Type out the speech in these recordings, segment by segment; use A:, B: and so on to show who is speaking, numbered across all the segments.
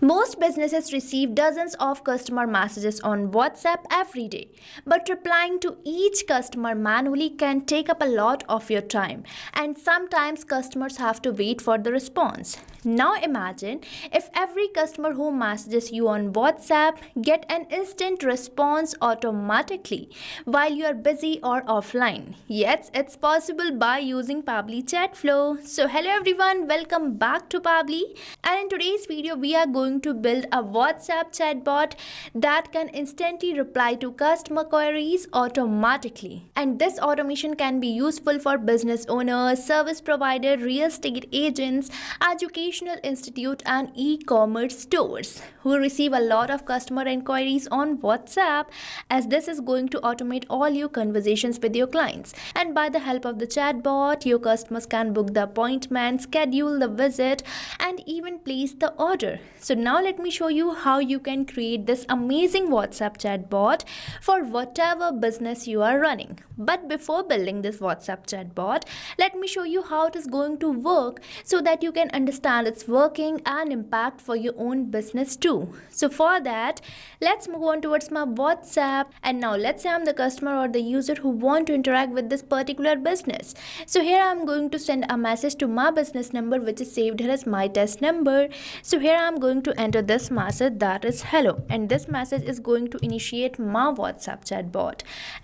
A: Most businesses receive dozens of customer messages on WhatsApp every day, but replying to each customer manually can take up a lot of your time, and sometimes customers have to wait for the response. Now imagine if every customer who messages you on WhatsApp get an instant response automatically while you are busy or offline. Yes, it's possible by using Pabbly Chatflow. So hello everyone, welcome back to Pabbly, and in today's video we are going to build a WhatsApp chatbot that can instantly reply to customer queries automatically. And this automation can be useful for business owners, service providers, real estate agents, educational institutes, and e-commerce stores who receive a lot of customer inquiries on WhatsApp, as this is going to automate all your conversations with your clients. And by the help of the chatbot, your customers can book the appointment, schedule the visit, and even place the order. So now let me show you how you can create this amazing WhatsApp chatbot for whatever business you are running. But before building this WhatsApp chatbot, let me show you how it is going to work so that you can understand its working and impact for your own business too. So for that, let's move on towards my WhatsApp, and now let's say I'm the customer or the user who want to interact with this particular business. So here I'm going to send a message to my business number, which is saved here as my test number. So here I'm going to enter this message, that is hello, and this message is going to initiate my WhatsApp chatbot.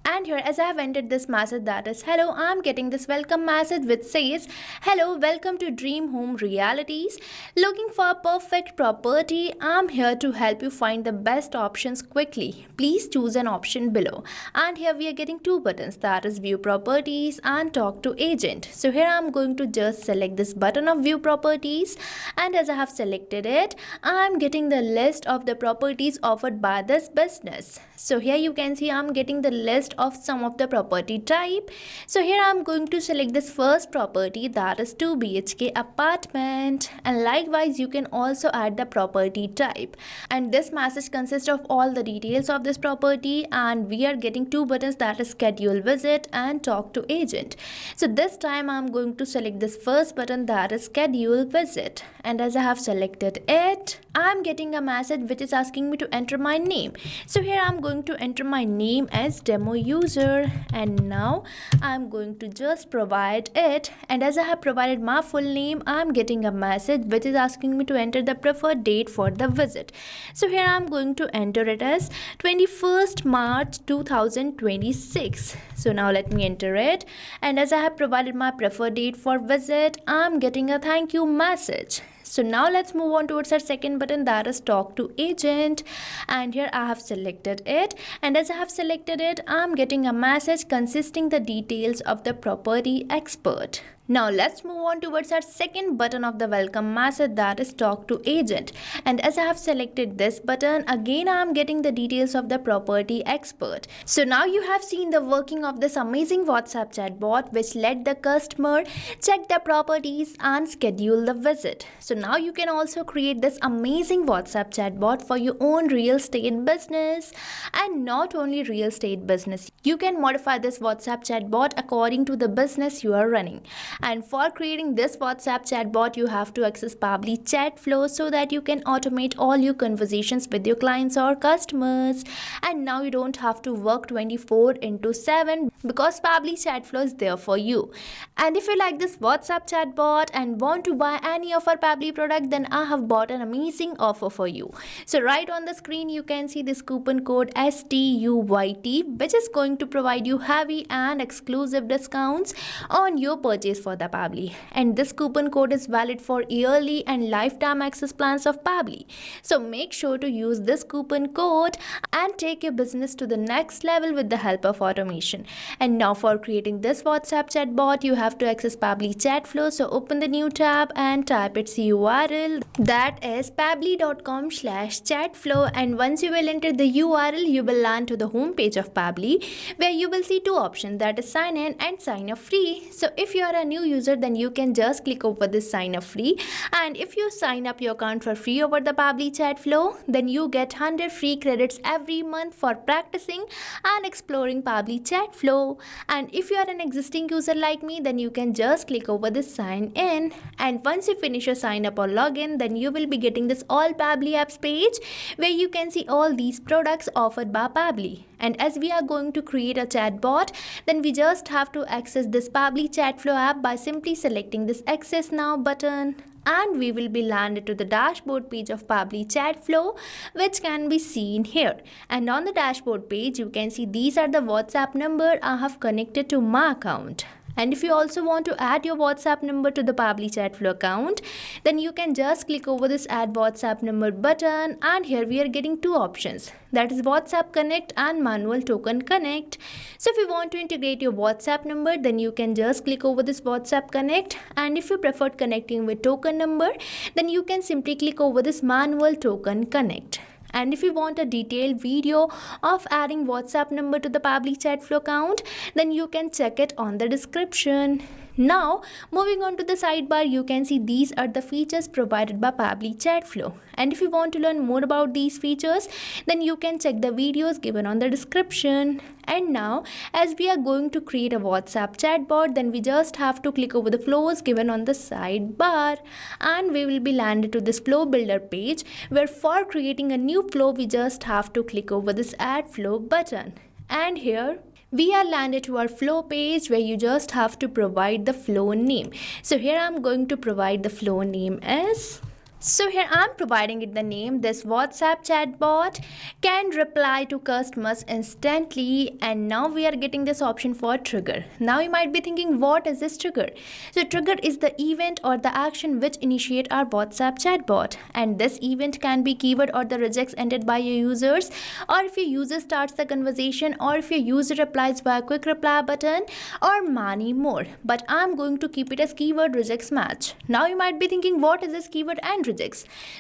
A: And here, as I have entered this message, that is hello, I'm getting this welcome message which says hello, welcome to Dream Home Realities. Looking for a perfect property? I'm here to help you find the best options quickly. Please choose an option below. And here we are getting two buttons, that is view properties and talk to agent. So here I'm going to just select this button of view properties, and as I have selected it, I'm getting the list of the properties offered by this business. So here you can see I'm getting the list of some of the property type. So here I'm going to select this first property, that is 2 BHK apartment, and likewise you can also add the property type. And this message consists of all the details of this property, and we are getting two buttons, that is schedule visit and talk to agent. So this time I'm going to select this first button, that is schedule visit, and as I have selected it, I'm getting a message which is asking me to enter my name. So here I'm going to enter my name as demo user, and now I'm going to just provide it, and as I have provided my full name, I'm getting a message which is asking me to enter the preferred date for the visit. So here I'm going to enter it as 21st March 2026. So now let me enter it, and as I have provided my preferred date for visit, I'm getting a thank you message. So now let's move on towards our second button, that is talk to agent, and here I have selected it, and as I have selected it, I'm getting a message consisting the details of the property expert. Now let's move on towards our second button of the welcome message, that is talk to agent, and as I have selected this button, again I am getting the details of the property expert. So now you have seen the working of this amazing WhatsApp chatbot which let the customer check the properties and schedule the visit. So now you can also create this amazing WhatsApp chatbot for your own real estate business, and not only real estate business, you can modify this WhatsApp chatbot according to the business you are running. And for creating this WhatsApp chatbot, you have to access Pabbly Chatflow so that you can automate all your conversations with your clients or customers. And now you don't have to work 24/7 because Pabbly Chatflow is there for you. And if you like this WhatsApp chatbot and want to buy any of our Pabbly product, then I have bought an amazing offer for you. So right on the screen, you can see this coupon code STUYT, which is going to provide you heavy and exclusive discounts on your purchase for the Pabbly, and this coupon code is valid for yearly and lifetime access plans of Pabbly. So make sure to use this coupon code and take your business to the next level with the help of automation. And now for creating this WhatsApp chatbot, you have to access Pabbly Chatflow. So open the new tab and type its URL, that is pabbly.com/chatflow, and once you will enter the URL, you will land to the home page of Pabbly, where you will see two options, that is sign in and sign up free. So if you are a new user, then you can just click over this sign up free. And if you sign up your account for free over the Pabbly Chatflow, then you get 100 free credits every month for practicing and exploring Pabbly Chatflow. And if you are an existing user like me, then you can just click over this sign in. And once you finish your sign up or login, then you will be getting this all Pabbly apps page where you can see all these products offered by Pabbly. And as we are going to create a chatbot, then we just have to access this Pabbly Chatflow app by simply selecting this Access Now button. And we will be landed to the dashboard page of Pabbly Chatflow, which can be seen here. And on the dashboard page, you can see these are the WhatsApp number I have connected to my account. And if you also want to add your WhatsApp number to the Pabbly Chatflow account, then you can just click over this Add WhatsApp Number button, and here we are getting two options, that is WhatsApp Connect and Manual Token Connect. So if you want to integrate your WhatsApp number, then you can just click over this WhatsApp Connect, and if you prefer connecting with token number, then you can simply click over this Manual Token Connect. And if you want a detailed video of adding WhatsApp number to the Pabbly Chatflow account, then you can check it on the description. Now, moving on to the sidebar, you can see these are the features provided by Pabbly Chatflow. And if you want to learn more about these features, then you can check the videos given on the description. And now, as we are going to create a WhatsApp chatbot, then we just have to click over the flows given on the sidebar. And we will be landed to this flow builder page, where for creating a new flow, we just have to click over this Add Flow button. And here, we are landed to our flow page where you just have to provide the flow name. So here I'm going to provide the flow name as... So here I'm providing it the name, this WhatsApp chatbot can reply to customers instantly, and now we are getting this option for trigger. Now you might be thinking, what is this trigger? So trigger is the event or the action which initiate our WhatsApp chatbot, and this event can be keyword or the regex entered by your users, or if your user starts the conversation, or if your user replies via quick reply button, or many more. But I'm going to keep it as keyword regex match. Now you might be thinking, what is this keyword and regex?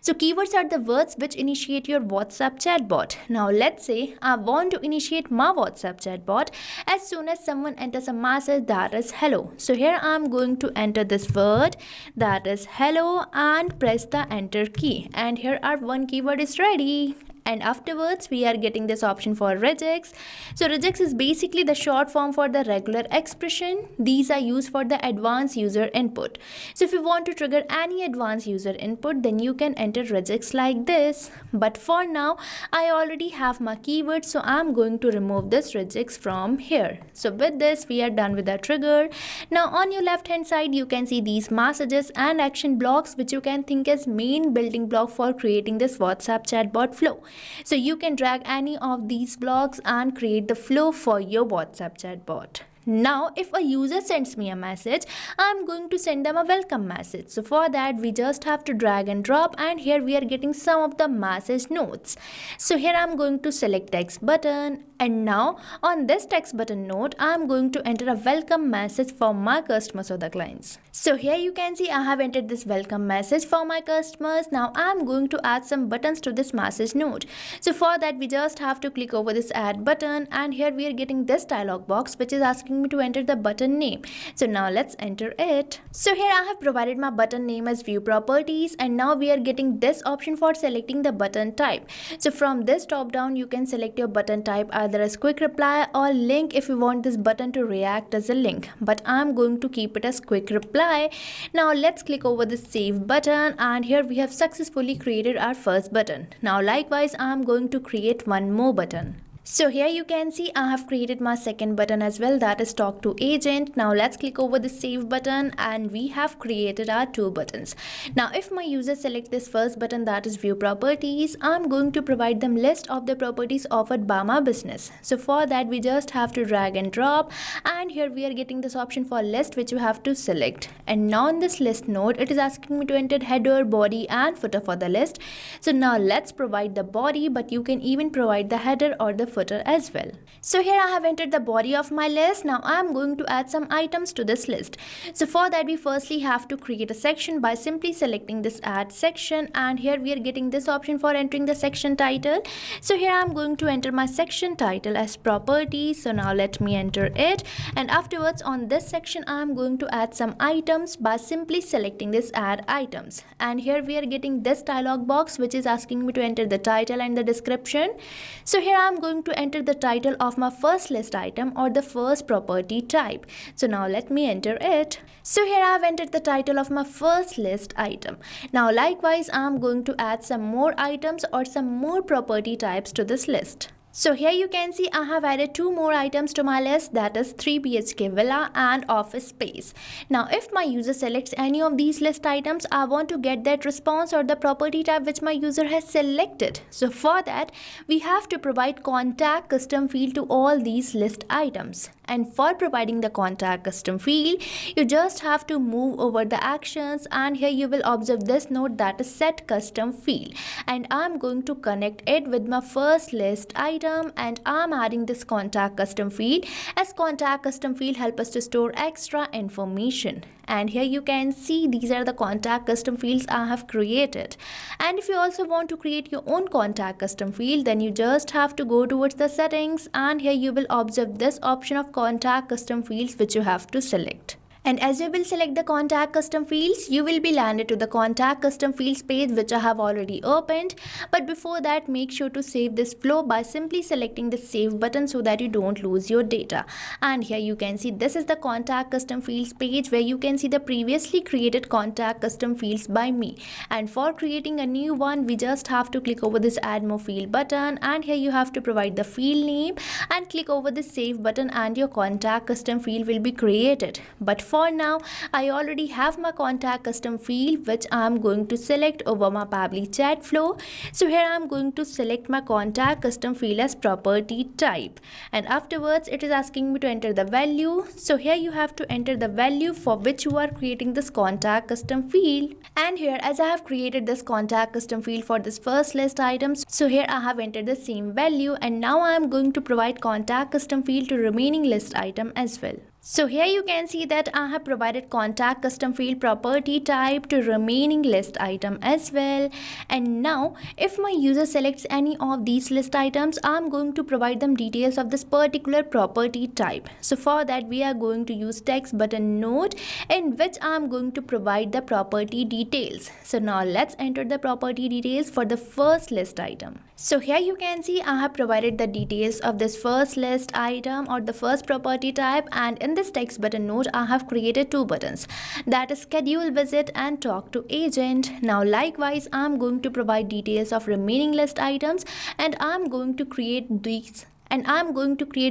A: So keywords are the words which initiate your WhatsApp chatbot. Now let's say I want to initiate my WhatsApp chatbot as soon as someone enters a message that is hello. So here I'm going to enter this word that is hello and press the enter key, and here our one keyword is ready. And afterwards we are getting this option for regex. So regex is basically the short form for the regular expression. These are used for the advanced user input. So if you want to trigger any advanced user input, then you can enter regex like this. But for now, I already have my keyword, so I'm going to remove this regex from here. So with this, we are done with the trigger. Now on your left hand side, you can see these messages and action blocks, which you can think as main building block for creating this WhatsApp chatbot flow. So you can drag any of these blocks and create the flow for your WhatsApp chatbot. Now, if a user sends me a message, I'm going to send them a welcome message. So for that, we just have to drag and drop, and here we are getting some of the message notes. So here I'm going to select text button, and now on this text button note, I'm going to enter a welcome message for my customers or the clients. So here you can see I have entered this welcome message for my customers. Now I'm going to add some buttons to this message note. So for that, we just have to click over this add button, and here we are getting this dialog box which is asking me to enter the button name. So now let's enter it. So here I have provided my button name as view properties, and now we are getting this option for selecting the button type. So from this drop down, you can select your button type either as quick reply or link if you want this button to react as a link, but I'm going to keep it as quick reply. Now let's click over the save button, and here we have successfully created our first button. Now likewise, I'm going to create one more button. So here you can see I have created my second button as well, that is talk to agent. Now let's click over the save button, and we have created our two buttons. Now if my user select this first button, that is view properties, I'm going to provide them list of the properties offered by my business. So for that, we just have to drag and drop, and here we are getting this option for list which you have to select. And now in this list node, it is asking me to enter header, body and footer for the list. So now let's provide the body, but you can even provide the header or the footer footer as well. So here I have entered the body of my list. Now I am going to add some items to this list. So for that we firstly have to create a section by simply selecting this add section, and here we are getting this option for entering the section title. So here I am going to enter my section title as property. So now let me enter it, and afterwards on this section I am going to add some items by simply selecting this add items, and here we are getting this dialog box which is asking me to enter the title and the description. So here I am going to enter the title of my first list item or the first property type. So now let me enter it. So here I have entered the title of my first list item. Now likewise I am going to add some more items or some more property types to this list. So here you can see I have added 2 more items to my list, that is 3 BHK villa and office space. Now if my user selects any of these list items, I want to get that response or the property type which my user has selected. So for that we have to provide contact custom field to all these list items. And for providing the contact custom field, you just have to move over the actions, and here you will observe this node that is set custom field, and I'm going to connect it with my first list item, and I'm adding this contact custom field as contact custom field help us to store extra information. And here you can see these are the contact custom fields I have created. And if you also want to create your own contact custom field, then you just have to go towards the settings, and here you will observe this option of contact custom fields which you have to select. And as you will select the contact custom fields, you will be landed to the contact custom fields page which I have already opened. But before that, make sure to save this flow by simply selecting the save button so that you don't lose your data. And here you can see this is the contact custom fields page where you can see the previously created contact custom fields by me. And for creating a new one, we just have to click over this add more field button, and here you have to provide the field name and click over the save button, and your contact custom field will be created. But for now, I already have my contact custom field which I am going to select over my Pabbly Chatflow. So here I am going to select my contact custom field as property type, and afterwards it is asking me to enter the value. So here you have to enter the value for which you are creating this contact custom field. And here as I have created this contact custom field for this first list items, so here I have entered the same value, and now I am going to provide contact custom field to remaining list item as well. So here you can see that I have provided contact custom field property type to remaining list item as well. And now if my user selects any of these list items, I'm going to provide them details of this particular property type. So for that we are going to use text button node in which I'm going to provide the property details. So now let's enter the property details for the first list item. So here you can see I have provided the details of this first list item or the first property type, and in this text button node I have created 2 buttons, that is schedule visit and talk to agent. Now likewise I'm going to provide details of remaining list items, and I'm going to create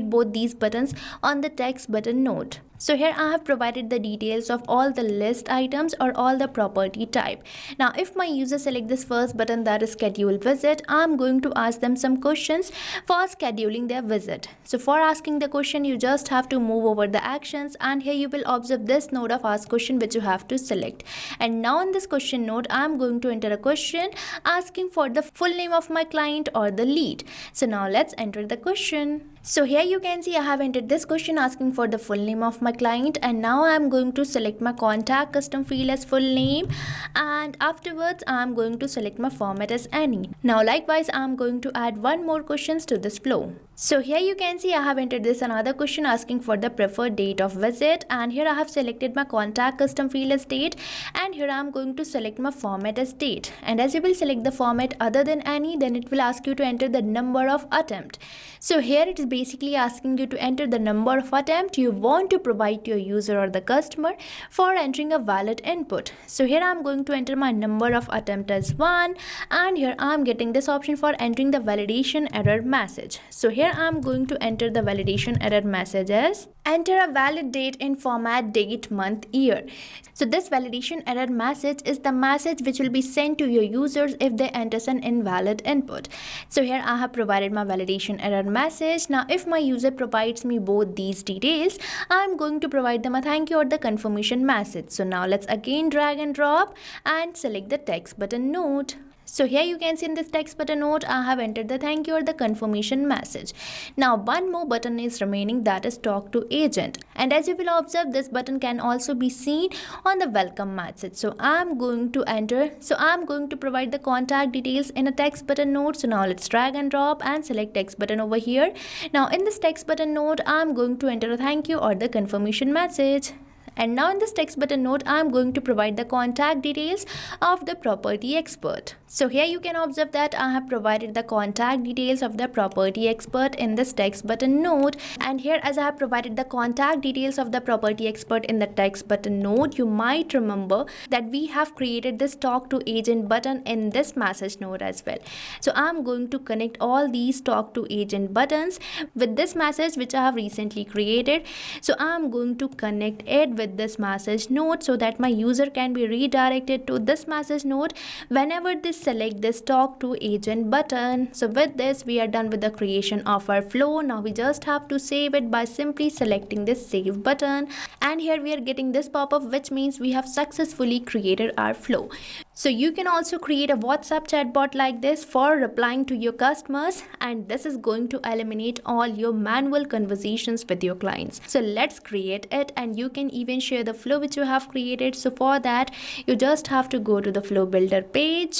A: both these buttons on the text button node. So here I have provided the details of all the list items or all the property type. Now if my user select this first button, that is schedule visit, I'm going to ask them some questions for scheduling their visit. So for asking the question, you just have to move over the actions, and here you will observe this node of ask question which you have to select. And now in this question node, I'm going to enter a question asking for the full name of my client or the lead. So now let's enter the question. So here you can see I have entered this question asking for the full name of my client, and now I am going to select my contact custom field as full name, and afterwards I am going to select my format as any. Now likewise I am going to add 1 more questions to this flow. So here you can see I have entered this another question asking for the preferred date of visit, and here I have selected my contact custom field as date, and here I am going to select my format as date. And as you will select the format other than any, then it will ask you to enter the number of attempt. So here it is basically asking you to enter the number of attempt you want to provide to your user or the customer for entering a valid input. So here I am going to enter my number of attempt as 1, and here I am getting this option for entering the validation error message. So here I am going to enter the validation error message as enter a valid date in format date, month, year. So this validation error message is the message which will be sent to your users if they enter an invalid input. So here I have provided my validation error message. Now if my user provides me both these details, I am going to provide them a thank you or the confirmation message. So now let's again drag and drop and select the text button node. So here you can see in this text button note, I have entered the thank you or the confirmation message. Now one more button is remaining, that is talk to agent. And as you will observe, this button can also be seen on the welcome message. So I'm going to provide the contact details in a text button note. So now let's drag and drop and select text button over here. Now in this text button note, I'm going to enter a thank you or the confirmation message. And now in this text button note, I am going to provide the contact details of the property expert. So here you can observe that I have provided the contact details of the property expert in this text button note. And here, as I have provided the contact details of the property expert in the text button note, you might remember that we have created this talk to agent button in this message note as well. So I am going to connect all these talk to agent buttons with this message which I have recently created. So I am going to connect it with this message note so that my user can be redirected to this message note whenever they select this talk to agent button. So with this, we are done with the creation of our flow. Now we just have to save it by simply selecting this save button, and here we are getting this pop-up, which means we have successfully created our flow. So you can also create a WhatsApp chatbot like this for replying to your customers, and this is going to eliminate all your manual conversations with your clients. So let's create it, and you can even share the flow which you have created. So for that, you just have to go to the flow builder page.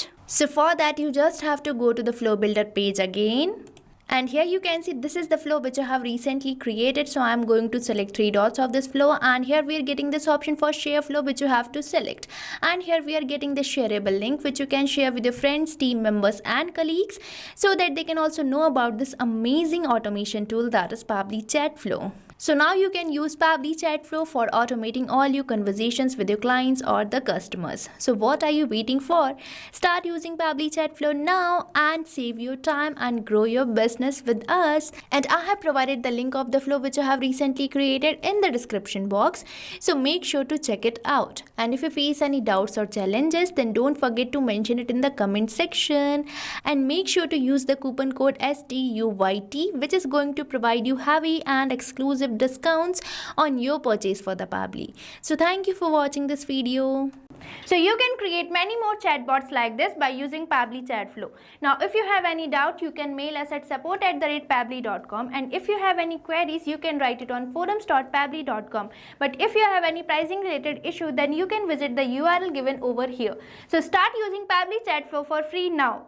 A: Again. And here you can see this is the flow which I have recently created. So I'm going to select 3 dots of this flow, and here we are getting this option for share flow which you have to select. And here we are getting the shareable link which you can share with your friends, team members and colleagues so that they can also know about this amazing automation tool, that is Pabbly Chatflow. So now you can use Pabbly Chatflow for automating all your conversations with your clients or the customers. So what are you waiting for? Start using Pabbly Chatflow now and save your time and grow your business with us. And I have provided the link of the flow which I have recently created in the description box. So make sure to check it out. And if you face any doubts or challenges, then don't forget to mention it in the comment section. And make sure to use the coupon code STUYT, which is going to provide you heavy and exclusive discounts on your purchase for the Pabbly. So thank you for watching this video. So you can create many more chatbots like this by using Pabbly Chatflow. Now if you have any doubt, you can mail us at support@pabbly.com, and if you have any queries, you can write it on forums.pabbly.com. But if you have any pricing related issue, then you can visit the URL given over here. So start using Pabbly Chatflow for free now.